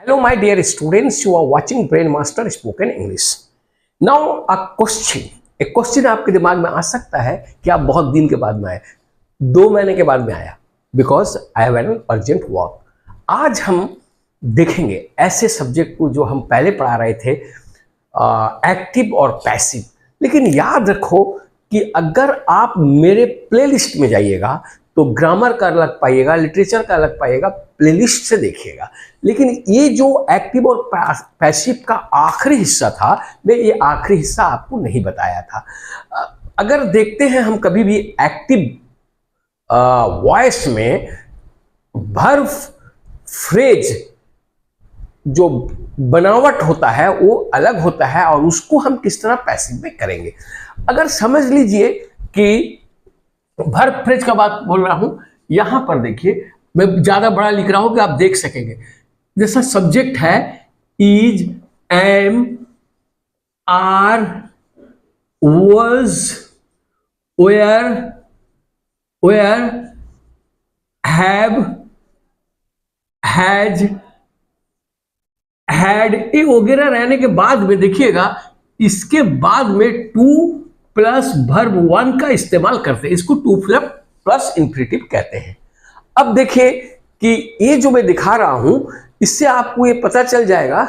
Hello, my dear students, you are watching Brain Master Spoken English. Now, a question आपके दिमाग में आ सकता है कि आप बहुत दिन के बाद में आए, 2 महीने के बाद में आया, because I have an urgent work. आज हम देखेंगे ऐसे सब्जेक्ट को जो हम पहले पढ़ा रहे थे, एक्टिव और पैसिव. लेकिन याद रखो कि अगर आप मेरे प्लेलिस्ट में जाइएगा तो ग्रामर का अलग पाइएगा, लिटरेचर का अलग पाइएगा, प्लेलिस्ट से देखिएगा. लेकिन ये जो एक्टिव और पैसिव का आखिरी हिस्सा था, मैं ये आखिरी हिस्सा आपको नहीं बताया था. अगर देखते हैं हम कभी भी एक्टिव वॉइस में वर्ब फ्रेज जो बनावट होता है वो अलग होता है और उसको हम किस तरह पैसिव में करेंगे. अगर समझ लीजिए कि वर्ब फ्रेज का बात बोल रहा हूं, यहां पर देखिए मैं ज्यादा बड़ा लिख रहा हूं कि आप देख सकेंगे. जैसा सब्जेक्ट है is, am, are, was, were, have, has, had, ये वगैरह रहने के बाद में देखिएगा इसके बाद में टू प्लस वर्ब 1 का इस्तेमाल करते हैं. इसको टू प्लस इंफिनिटिव कहते हैं. अब देखिए कि ये जो मैं दिखा रहा हूं इससे आपको ये पता चल जाएगा,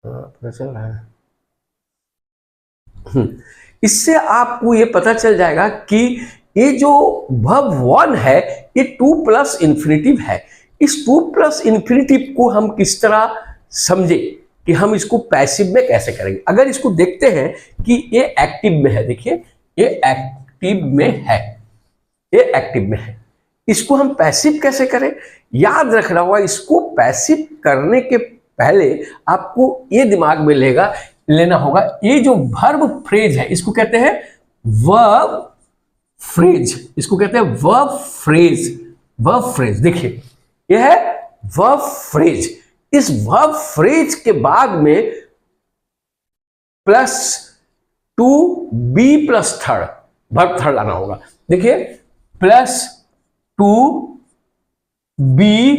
पता चल रहा है, इससे आपको ये पता चल जाएगा कि ये जो वर्ब 1 है ये टू प्लस इंफिनिटिव है. इस टू प्लस इंफिनिटिव को हम किस तरह समझे कि हम इसको पैसिव में कैसे करेंगे. अगर इसको देखते हैं कि ये एक्टिव में है, देखिए ये एक्टिव में है, ये एक्टिव में है, इसको हम पैसिव कैसे करें. याद रखना होगा, इसको पैसिव करने के पहले आपको ये दिमाग में लेना होगा, ये जो वर्ब फ्रेज है इसको कहते हैं वर्ब फ्रेज. इसको कहते हैं वर्ब फ्रेज. वर्ब फ्रेज देखिए ये है वर्ब फ्रेज. इस वर्ब फ्रेज के बाद में plus to be plus third, verb third लाना होगा. देखिए plus to be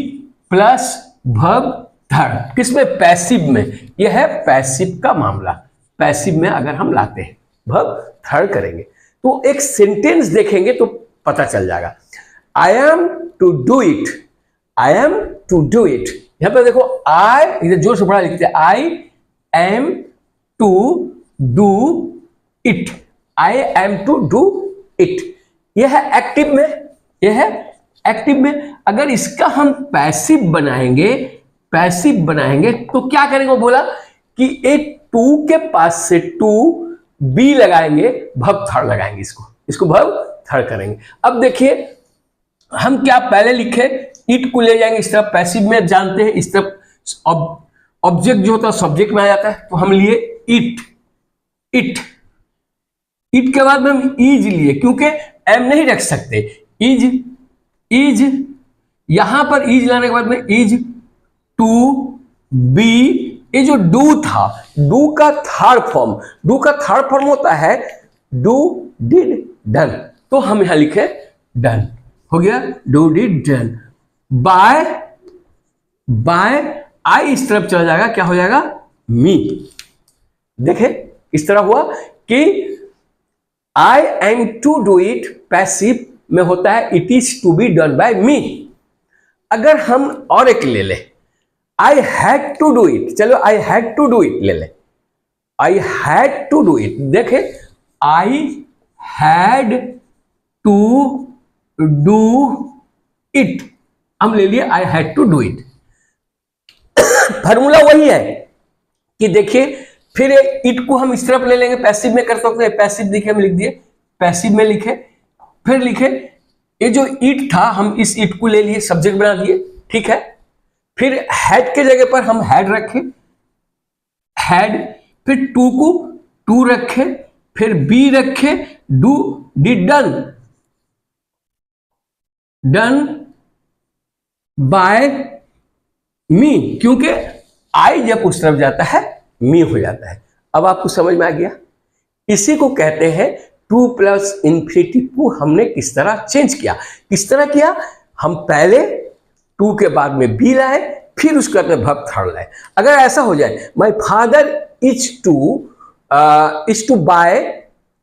plus verb third, किसमें, पैसिव में. यह है पैसिव का मामला. पैसिव में अगर हम लाते हैं वर्ब थर्ड करेंगे तो एक सेंटेंस देखेंगे तो पता चल जाएगा. I am to do it, I am to do it. यहां पर देखो आई, इधर जोर से बड़ा लिखते हैं, I am to do it, I am to do it. यह है एक्टिव में, यह है एक्टिव में. अगर इसका हम पैसिव बनाएंगे तो क्या करेंगे, वो बोला कि एक टू के पास से टू बी लगाएंगे, वर्ब थर्ड लगाएंगे, इसको वर्ब थर्ड करेंगे. अब देखिए हम क्या पहले लिखे, इट को ले जाएंगे इस तरफ, पैसिव में जानते हैं इस तरफ ऑब्जेक्ट जो होता है सब्जेक्ट में आ जाता है, तो हम लिए इट. इट के बाद में हम इज लिए, क्योंकि एम नहीं रख सकते. इज यहां पर इज लाने के बाद में इज टू बी. ये जो डू था, डू का थर्ड फॉर्म होता है डू, डिड, डन. तो हम यहां लिखे डन, हो गया डू, डिड, डन. बाय आई इस तरफ चला जाएगा, क्या हो जाएगा, मी. देखे इस तरह हुआ कि I am to do it passive में होता है it is to be done by me. अगर हम और एक ले ले, I had to do it, चलो I had to do it ले ले, I had to do it. देखे I had to do it, हम ले लिए I had to do it. Formula वही है कि देखिए फिर इट को हम इस तरफ ले लेंगे, पैसिव में कर सकते हैं. पैसिव देखिए हम लिख दिए, पैसिव में लिखे, फिर लिखे ये जो इट था हम इस इट को ले लिए, सब्जेक्ट बना दिए, ठीक है. फिर हैड के जगह पर हम हैड रखे, हैड, फिर टू को टू रखे, फिर बी रखे, डू, डिड, डन बाय मी, क्योंकि आई जब उस तरफ जाता है मी हो जाता है. अब आपको समझ में आ गया. इसी को कहते हैं टू प्लस इंफिनिटिव को हमने किस तरह चेंज किया. किस तरह किया, हम पहले टू के बाद में बी लाए, फिर उसके बाद में वर्ब थर्ड लाए। अगर ऐसा हो जाए my father is to buy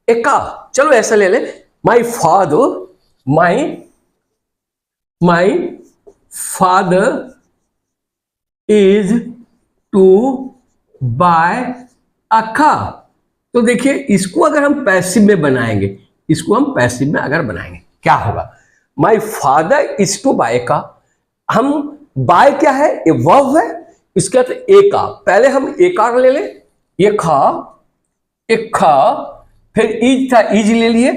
a car, चलो ऐसा ले ले, my father is to buy a car. तो देखिए इसको अगर हम पैसिव में बनाएंगे, इसको हम पैसिव में अगर बनाएंगे क्या होगा, my father is to buy का, हम बाय क्या है, ये वर्ब है, इसके बाद ए का, पहले हम ए कार ले ले, ये खा, एक खा, फिर इज था इज ले लिए,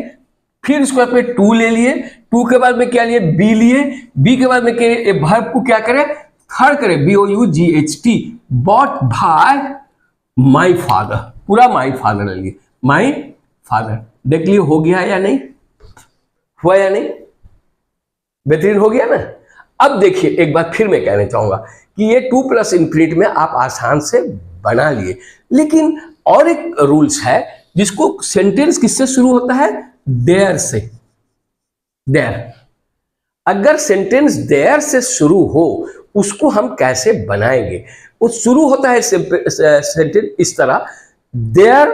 फिर उसके बाद में टू ले लिए, टू के बाद में क्या लिए, बी लिए, बी के बाद में क्या वर्ब को क्या करें, थर्ड करें, BOUGHT, bought by my father, पूरा माय फादर ले लिए, माय फादर। देख लिए हो गया या नहीं, हुआ या नहीं, बेहतरीन हो गया ना। अब देखिए एक बात फिर मैं कहना चाहूंगा कि ये 2 प्लस इन्फिनिट में आप आसान से बना लिए, लेकिन और एक रूल्स है जिसको सेंटेंस किससे शुरू होता है, देयर से। देयर, अगर सेंटेंस देयर से शुरू हो उसको हम कैसे बनाएंगे, वो शुरू होता है सेंटेंस इस तरह, देयर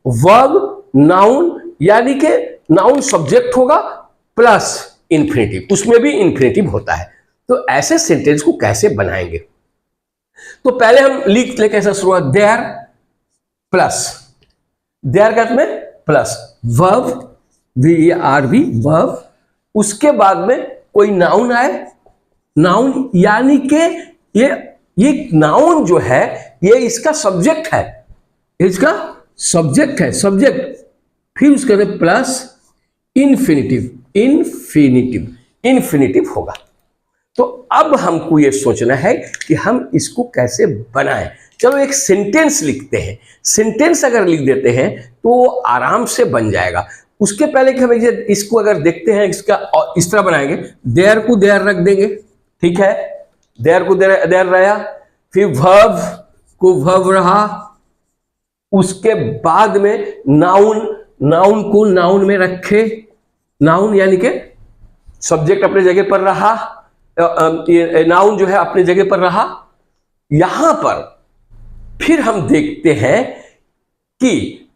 वर्ब नाउन, यानी कि नाउन सब्जेक्ट होगा प्लस इन्फिनिटिव, उसमें भी इन्फिनिटिव होता है। तो ऐसे सेंटेंस को कैसे बनाएंगे, तो पहले हम लिख ले कैसा शुरू, देयर प्लस, देयर का में प्लस वर्ब, VERB वर्ब, उसके बाद में कोई नाउन आए, नाउन यानी कि ये नाउन जो है ये इसका सब्जेक्ट है, इसका सब्जेक्ट है, सब्जेक्ट, फिर उसके बाद प्लस इन्फिनिटिव, इन्फिनिटिव होगा। तो अब हमको ये सोचना है कि हम इसको कैसे बनाएं। चलो एक सेंटेंस लिखते हैं, सेंटेंस अगर लिख देते हैं तो आराम से बन जाएगा। उसके पहले कि हम इसको अगर देखते हैं, इसका इस तरह बनाएंगे, देयर को देयर रख देंगे, ठीक है, देयर को देयर रहा, फिर वर्ब को वर्ब रहा, उसके बाद में नाउन को नाउन में रखे, नाउन यानी कि सब्जेक्ट अपने जगह पर रहा, नाउन जो है अपने जगह पर रहा। यहां पर फिर हम देखते हैं कि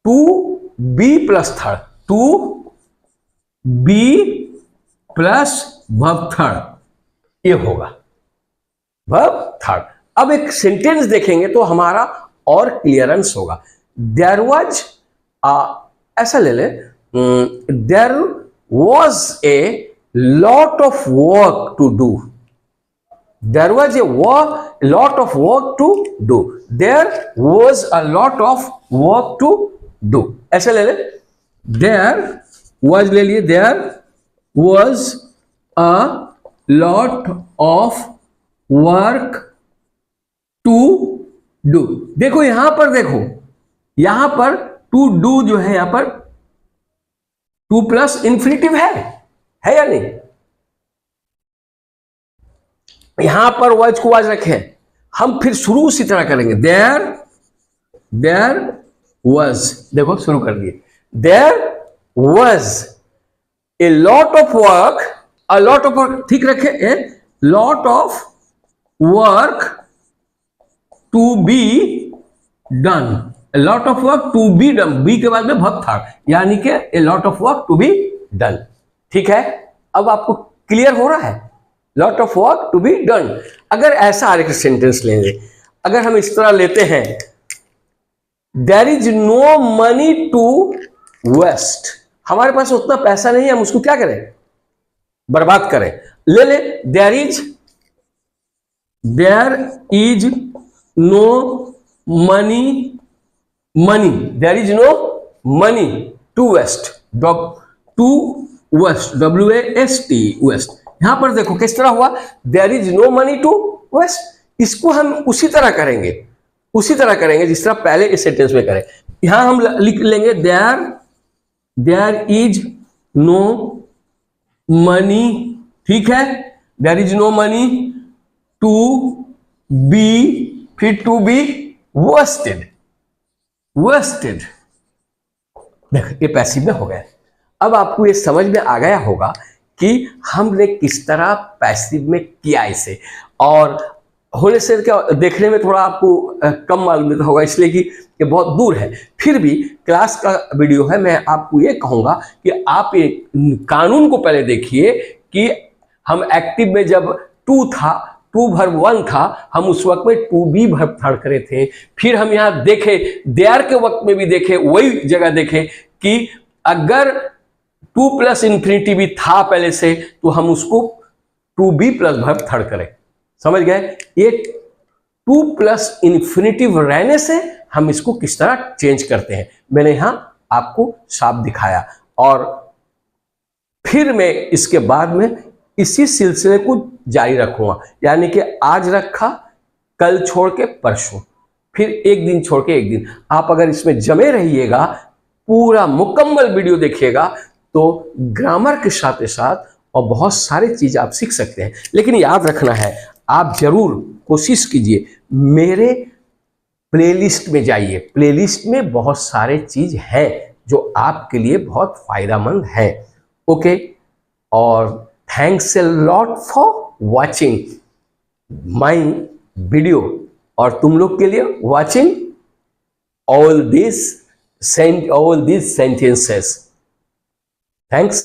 2B plus third, 2B plus verb third, ये होगा वर्ब थर्ड। अब एक सेंटेंस देखेंगे तो हमारा और क्लियरेंस होगा। देयर वाज, ऐसा ले ले, there was a lot of work to do, there was a lot of work to do, there was a lot of work to do, ऐसे ले ले, there was ले लिए, there was a lot of work to do। देखो यहां पर, देखो यहां पर to do जो है, यहां पर 2 प्लस इन्फिनिटिव है या नहीं, यहां पर वाज को वाज रखे, हम फिर शुरू उसी तरह करेंगे, देयर वाज, देखो शुरू कर दिए, there was a lot of work, a lot of work, ठीक रखे, a lot of work to be done, a lot of work to be done, be के बाद में वर्ब था, यानी कि a lot of work to be done, ठीक है। अब आपको क्लियर हो रहा है, lot of work to be done. अगर ऐसा एक सेंटेंस लेंगे, अगर हम इस तरह लेते हैं, there is no money to waste, हमारे पास उतना पैसा नहीं है, हम उसको क्या करें, बर्बाद करें। ले ले, there is no money, there is no money to waste, WAST, waste. यहां पर देखो किस तरह हुआ, there is no money to waste. इसको हम उसी तरह करेंगे जिस तरह पहले इस सेंटेंस में करें। यहां हम लिख लेंगे, देयर इज नो मनी, ठीक है, there is no money to be, फिर टू बी वेस्टेड, देख ये पैसिव में हो गया। अब आपको ये समझ में आ गया होगा कि हमने किस तरह पैसिव में किया इसे। और होने से क्या देखने में थोड़ा आपको कम मालूम होगा, इसलिए कि ये बहुत दूर है, फिर भी क्लास का वीडियो है। मैं आपको ये कहूँगा कि आप ये कानून को पहले देखिए कि हम एक्टिव में जब 2 था, 2 वर्ब 1 था, हम उस वक्त में 2 भी वर्ब थर्ड करे थे। फिर हम यहाँ देखे देयर के वक्त में भी देखे, वही जगह देखे कि अगर 2 प्लस इंफिनिटी भी था पहले से, तो हम उसको 2 बी प्लस वर्ब थर्ड करें। समझ गए? ये 2 प्लस इन्फिनिटिव रहने से हम इसको किस तरह चेंज करते हैं, मैंने यहां आपको साफ दिखाया। और फिर मैं इसके बाद में इसी सिलसिले को जारी रखूंगा, यानी कि आज रखा, कल छोड़ के परसों, फिर एक दिन छोड़ के एक दिन। आप अगर इसमें जमे रहिएगा, पूरा मुकम्मल वीडियो देखिएगा, तो ग्रामर के साथ साथ और बहुत सारी चीज आप सीख सकते हैं। लेकिन याद रखना है, आप जरूर कोशिश कीजिए, मेरे प्लेलिस्ट में जाइए। प्लेलिस्ट में बहुत सारे चीज हैं जो आपके लिए बहुत फायदेमंद है। ओके, और thanks a lot for watching my video, और तुम लोग के लिए watching all this sentences. Thanks.